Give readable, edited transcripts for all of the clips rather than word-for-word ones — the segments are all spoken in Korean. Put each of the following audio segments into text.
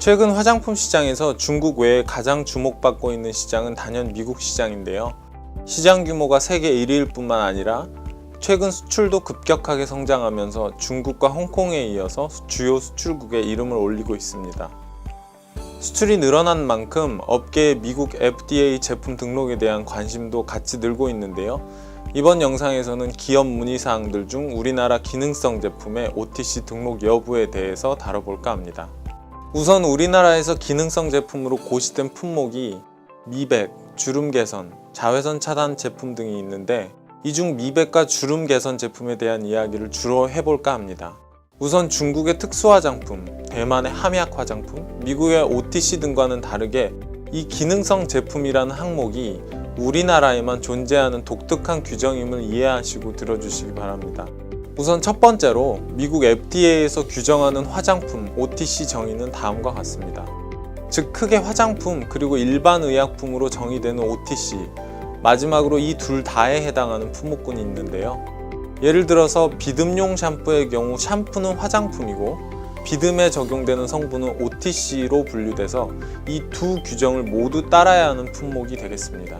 최근 화장품 시장에서 중국 외에 가장 주목받고 있는 시장은 단연 미국 시장인데요. 시장 규모가 세계 1위일 뿐만 아니라 최근 수출도 급격하게 성장하면서 중국과 홍콩에 이어서 주요 수출국에 이름을 올리고 있습니다. 수출이 늘어난 만큼 업계의 미국 FDA 제품 등록에 대한 관심도 같이 늘고 있는데요. 이번 영상에서는 기업 문의사항들 중 우리나라 기능성 제품의 OTC 등록 여부에 대해서 다뤄볼까 합니다. 우선 우리나라에서 기능성 제품으로 고시된 품목이 미백, 주름 개선, 자외선 차단 제품 등이 있는데 이 중 미백과 주름 개선 제품에 대한 이야기를 주로 해볼까 합니다. 우선 중국의 특수 화장품, 대만의 함약 화장품, 미국의 OTC 등과는 다르게 이 기능성 제품이라는 항목이 우리나라에만 존재하는 독특한 규정임을 이해하시고 들어주시기 바랍니다. 우선 첫 번째로 미국 FDA에서 규정하는 화장품 OTC 정의는 다음과 같습니다. 즉 크게 화장품 그리고 일반 의약품으로 정의되는 OTC, 마지막으로 이 둘 다에 해당하는 품목군이 있는데요. 예를 들어서 비듬용 샴푸의 경우 샴푸는 화장품이고 비듬에 적용되는 성분은 OTC로 분류돼서 이 두 규정을 모두 따라야 하는 품목이 되겠습니다.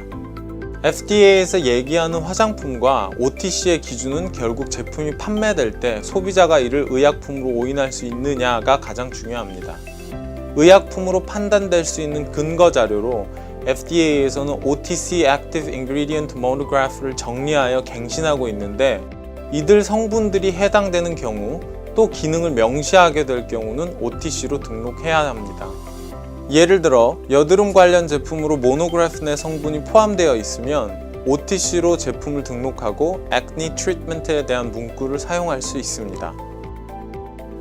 FDA에서 얘기하는 화장품과 OTC의 기준은 결국 제품이 판매될 때 소비자가 이를 의약품으로 오인할 수 있느냐가 가장 중요합니다. 의약품으로 판단될 수 있는 근거 자료로 FDA에서는 OTC Active Ingredient Monograph를 정리하여 갱신하고 있는데 이들 성분들이 해당되는 경우 또 기능을 명시하게 될 경우는 OTC로 등록해야 합니다. 예를 들어 여드름 관련 제품으로 모노그래프 내 성분이 포함되어 있으면 OTC로 제품을 등록하고 액니 트리트먼트에 대한 문구를 사용할 수 있습니다.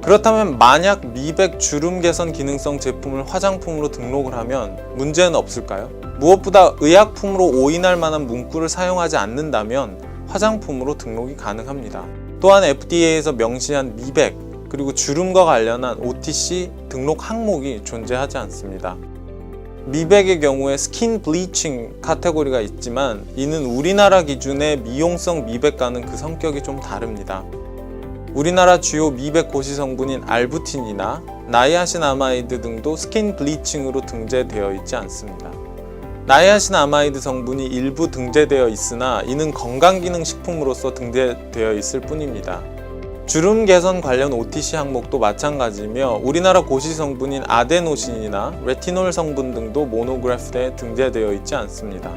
그렇다면 만약 미백 주름 개선 기능성 제품을 화장품으로 등록을 하면 문제는 없을까요? 무엇보다 의약품으로 오인할 만한 문구를 사용하지 않는다면 화장품으로 등록이 가능합니다. 또한 FDA에서 명시한 미백 그리고 주름과 관련한 OTC 등록 항목이 존재하지 않습니다. 미백의 경우에 스킨 블리칭 카테고리가 있지만 이는 우리나라 기준의 미용성 미백과는 그 성격이 좀 다릅니다. 우리나라 주요 미백 고시 성분인 알부틴이나 나이아신아마이드 등도 스킨 블리칭으로 등재되어 있지 않습니다. 나이아신아마이드 성분이 일부 등재되어 있으나 이는 건강기능식품으로서 등재되어 있을 뿐입니다. 주름 개선 관련 OTC 항목도 마찬가지며 우리나라 고시 성분인 아데노신이나 레티놀 성분 등도 모노그래프에 등재되어 있지 않습니다.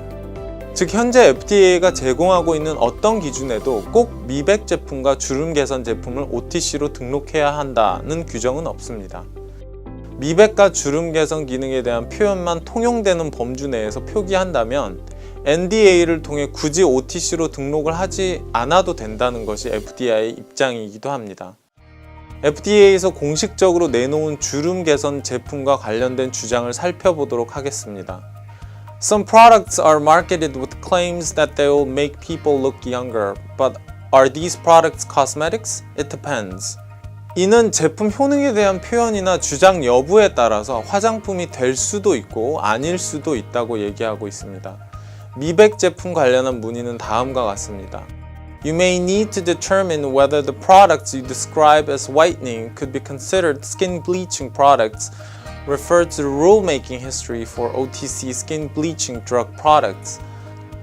즉 현재 FDA가 제공하고 있는 어떤 기준에도 꼭 미백 제품과 주름 개선 제품을 OTC로 등록해야 한다는 규정은 없습니다. 미백과 주름 개선 기능에 대한 표현만 통용되는 범주 내에서 표기한다면 NDA를 통해 굳이 OTC로 등록을 하지 않아도 된다는 것이 FDA의 입장이기도 합니다. FDA에서 공식적으로 내놓은 주름 개선 제품과 관련된 주장을 살펴보도록 하겠습니다. Some products are marketed with claims that they will make people look younger, but are these products cosmetics? It depends. 이는 제품 효능에 대한 표현이나 주장 여부에 따라서 화장품이 될 수도 있고 아닐 수도 있다고 얘기하고 있습니다. 미백 제품 관련한 문의는 다음과 같습니다. You may need to determine whether the products you describe as whitening could be considered skin bleaching products. Refer to the rulemaking history for OTC skin bleaching drug products.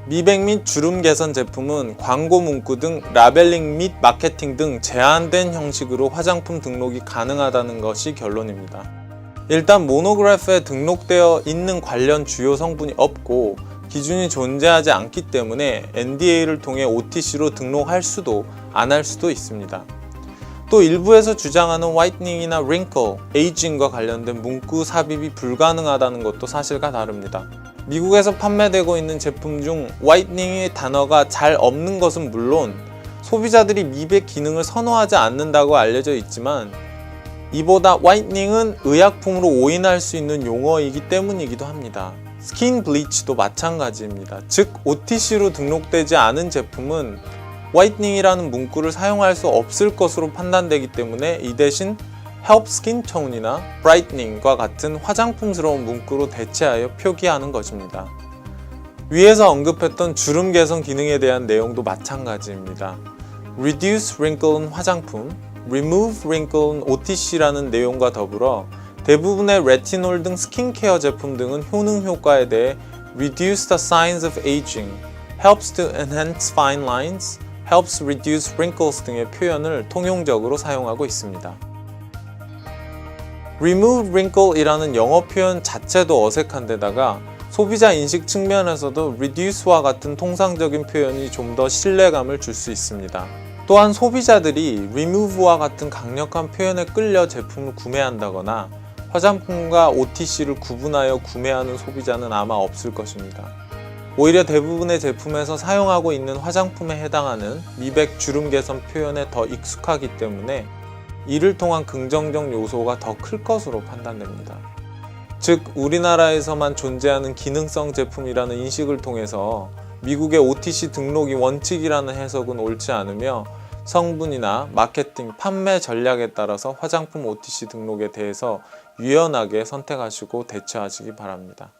미백 및 주름 개선 제품은 광고 문구 등 라벨링 및 마케팅 등 제한된 형식으로 화장품 등록이 가능하다는 것이 결론입니다. 일단 모노그래프에 등록되어 있는 관련 주요 성분이 없고 기준이 존재하지 않기 때문에 NDA를 통해 OTC로 등록할 수도 안 할 수도 있습니다. 또 일부에서 주장하는 화이트닝이나 링클, 에이징과 관련된 문구 삽입이 불가능하다는 것도 사실과 다릅니다. 미국에서 판매되고 있는 제품 중 화이트닝의 단어가 잘 없는 것은 물론 소비자들이 미백 기능을 선호하지 않는다고 알려져 있지만 이보다 화이트닝은 의약품으로 오인할 수 있는 용어이기 때문이기도 합니다. 스킨 블리치도 마찬가지입니다. 즉 OTC로 등록되지 않은 제품은 화이트닝이라는 문구를 사용할 수 없을 것으로 판단되기 때문에 이 대신 help skin tone이나 brightenings과 같은 화장품스러운 문구로 대체하여 표기하는 것입니다. 위에서 언급했던 주름 개선 기능에 대한 내용도 마찬가지입니다. reduce wrinkle는 화장품, remove wrinkle는 OTC라는 내용과 더불어 대부분의 레티놀 등 스킨케어 제품 등은 효능 효과에 대해 reduce the signs of aging, helps to enhance fine lines, helps reduce wrinkles 등의 표현을 통용적으로 사용하고 있습니다. remove wrinkle이라는 영어 표현 자체도 어색한 데다가 소비자 인식 측면에서도 reduce와 같은 통상적인 표현이 좀 더 신뢰감을 줄 수 있습니다. 또한 소비자들이 remove와 같은 강력한 표현에 끌려 제품을 구매한다거나 화장품과 OTC를 구분하여 구매하는 소비자는 아마 없을 것입니다. 오히려 대부분의 제품에서 사용하고 있는 화장품에 해당하는 미백 주름 개선 표현에 더 익숙하기 때문에 이를 통한 긍정적 요소가 더 클 것으로 판단됩니다. 즉, 우리나라에서만 존재하는 기능성 제품이라는 인식을 통해서 미국의 OTC 등록이 원칙이라는 해석은 옳지 않으며 성분이나 마케팅, 판매 전략에 따라서 화장품 OTC 등록에 대해서 유연하게 선택하시고 대처하시기 바랍니다.